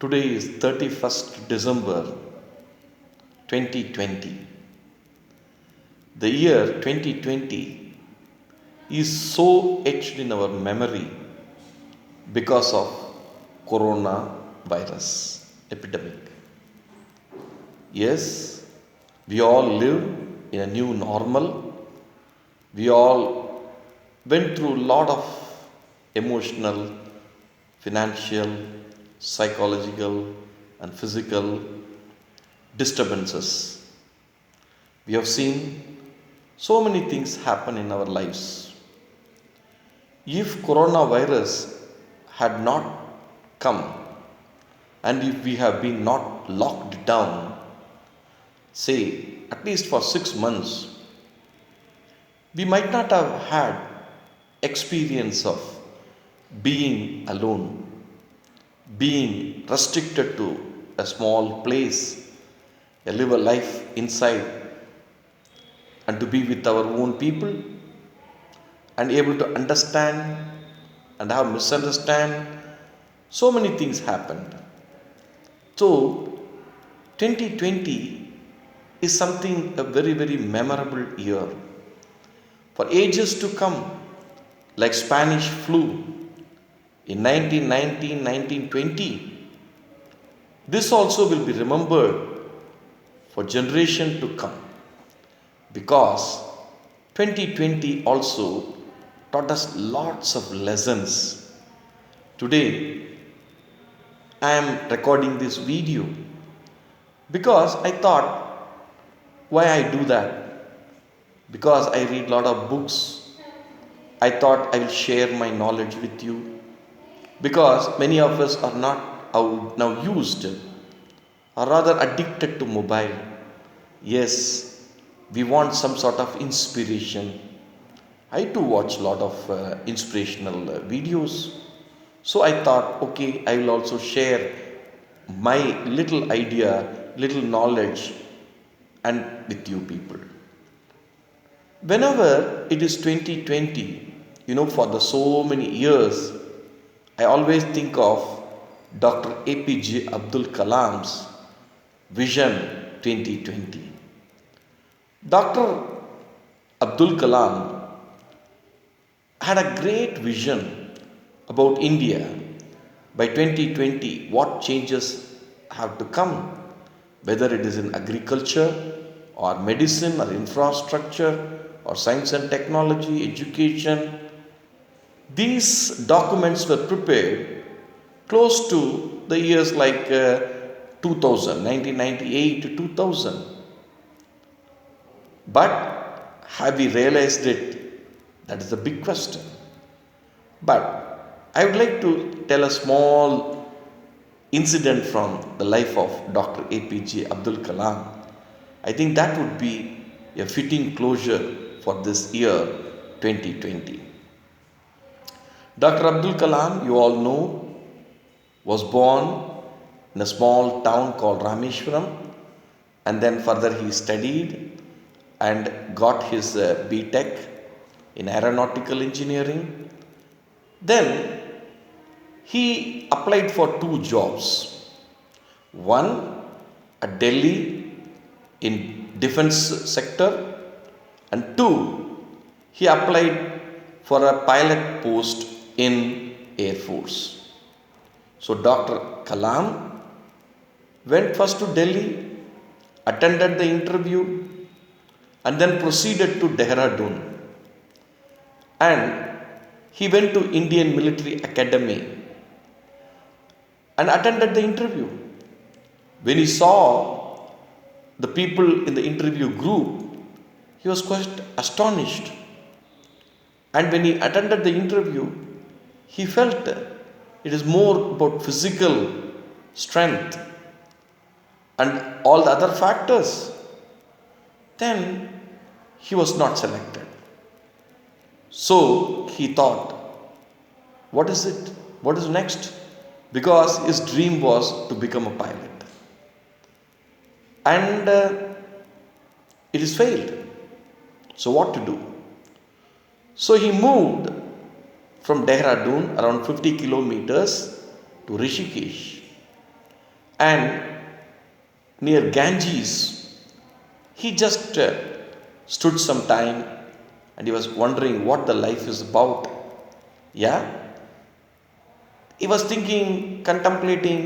Today is 31st December 2020. The year 2020 is so etched in our memory because of coronavirus epidemic. Yes, we all live in a new normal. We all went through a lot of emotional, financial, psychological, and physical disturbances. We have seen so many things happen in our lives. If coronavirus had not come and if we have been not locked down, say at least for 6 months, we might not have had experience of being alone, being restricted to a small place, live a life inside, and to be with our own people and able to understand and have misunderstand. So many things happened. So 2020 is something a very memorable year for ages to come, like Spanish flu in 1919, 1920. This also will be remembered for generation to come, because 2020 also taught us lots of lessons. Today I am recording this video because I thought, why I do that? Because I read lot of books. I thought I will share my knowledge with you, because many of us are not now used or rather addicted to mobile. Yes, we want some sort of inspiration. I too watch a lot of inspirational videos. So I thought, okay, I will also share my little idea, little knowledge, and with you people. Whenever it is 2020, for the so many years, I always think of Dr. APJ Abdul Kalam's Vision 2020. Dr. Abdul Kalam had a great vision about India by 2020, what changes have to come, whether it is in agriculture or medicine or infrastructure or science and technology, education. These documents were prepared close to the years like 2000, 1998 to 2000. But have we realized it? That is the big question. But I would like to tell a small incident from the life of Dr. APJ Abdul Kalam. I think that would be a fitting closure for this year 2020. Dr. Abdul Kalam, you all know, was born in a small town called Rameshwaram, and then further he studied and got his B.Tech in aeronautical engineering. Then he applied for 2 jobs. One at Delhi in defense sector, and 2 he applied for a pilot post in Air Force. So Dr. Kalam went first to Delhi, attended the interview, and then proceeded to Dehradun. And he went to Indian Military Academy and attended the interview. When he saw the people in the interview group, he was quite astonished. And when he attended the interview, he felt it is more about physical strength and all the other factors. Then he was not selected. So he thought, what is it? What is next? Because his dream was to become a pilot. And it is failed. So what to do? So he moved from Dehradun around 50 kilometers to Rishikesh. And near Ganges, he just stood some time and he was wondering what the life is about. Yeah, he was thinking, contemplating,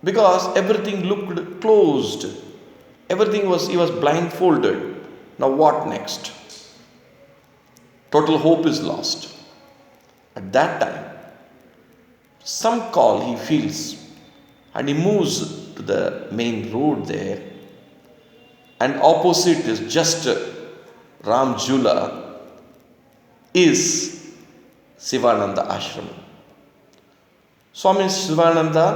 because everything looked closed. He was blindfolded. Now what next? Total hope is lost. At that time, some call he feels and he moves to the main road there, and opposite is just Ram Jhula is Sivananda Ashram. Swami Sivananda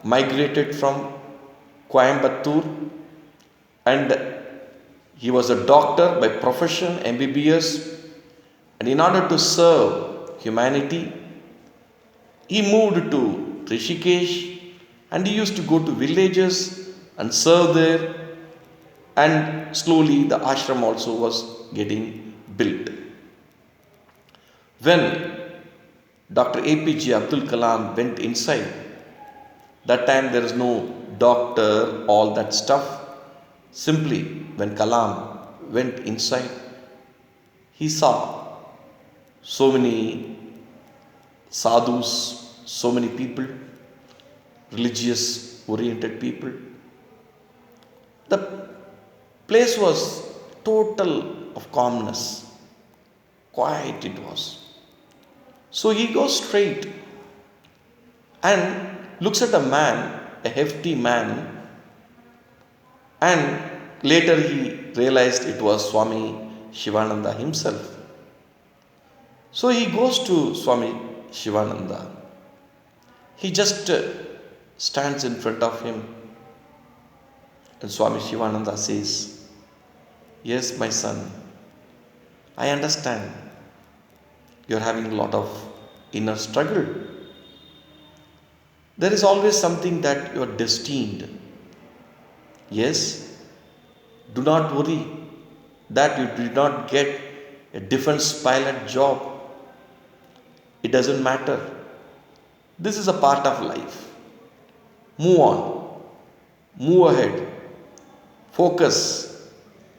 migrated from Coimbatore, and he was a doctor by profession, MBBS, and in order to serve humanity, he moved to Rishikesh and he used to go to villages and serve there, and slowly the ashram also was getting built. When Dr. APJ Abdul Kalam went inside, that time there is no doctor, all that stuff. Simply, when Kalam went inside, he saw so many sadhus, so many people, religious oriented people. The place was total of calmness, quiet it was. So he goes straight and looks at a man, a hefty man, and later he realized it was Swami Shivananda himself. So he goes to Swami Shivananda. He just stands in front of him, and Swami Shivananda says, "Yes, my son, I understand you're having a lot of inner struggle. There is always something that you're destined. Yes, do not worry that you did not get a defense pilot job. It doesn't matter. This is a part of life. Move on, move ahead, focus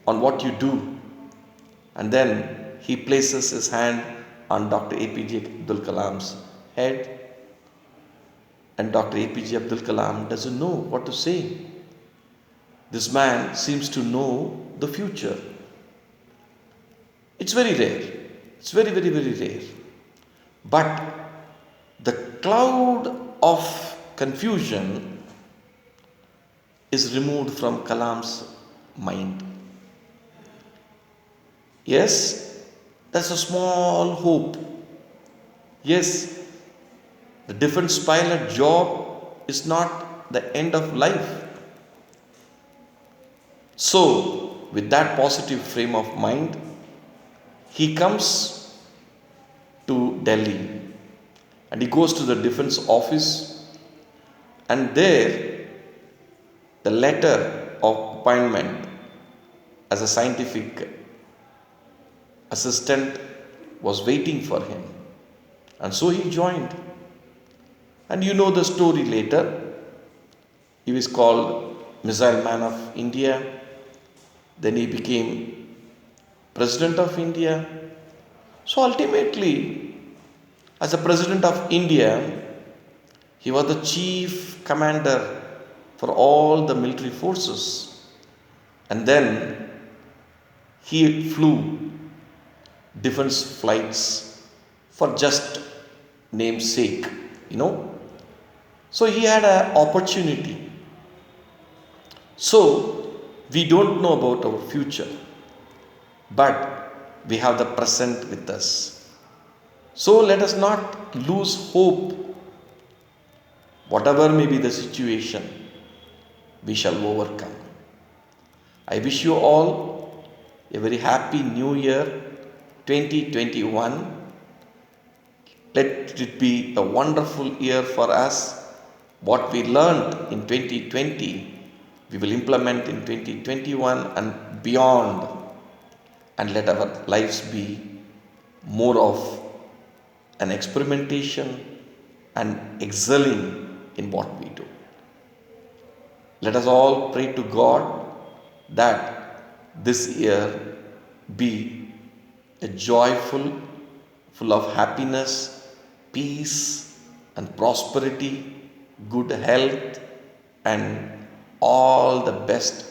on what you do." And then he places his hand on Dr. APJ Abdul Kalam's head, and Dr. APJ Abdul Kalam doesn't know what to say. This man seems to know the future. It's very rare. It's very, very, very rare. But the cloud of confusion is removed from Kalam's mind. Yes, that's a small hope. Yes, the defense pilot job is not the end of life. So, with that positive frame of mind, he comes to Delhi and he goes to the defense office, and there the letter of appointment as a scientific assistant was waiting for him, and so he joined. And you know the story later. He was called Missile Man of India. Then he became President of India. So ultimately, as a President of India, he was the chief commander for all the military forces. And then he flew defense flights for just namesake, you know. So he had an opportunity. So we don't know about our future, but we have the present with us. So let us not lose hope. Whatever may be the situation, we shall overcome. I wish you all a very happy new year 2021. Let it be a wonderful year for us. What we learned in 2020, we will implement in 2021 and beyond, and let our lives be more of an experimentation and excelling in what we do. Let us all pray to God that this year be a joyful, full of happiness, peace, and prosperity, good health, and all the best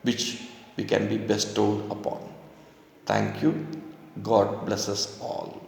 which we can be bestowed upon. Thank you. God bless us all.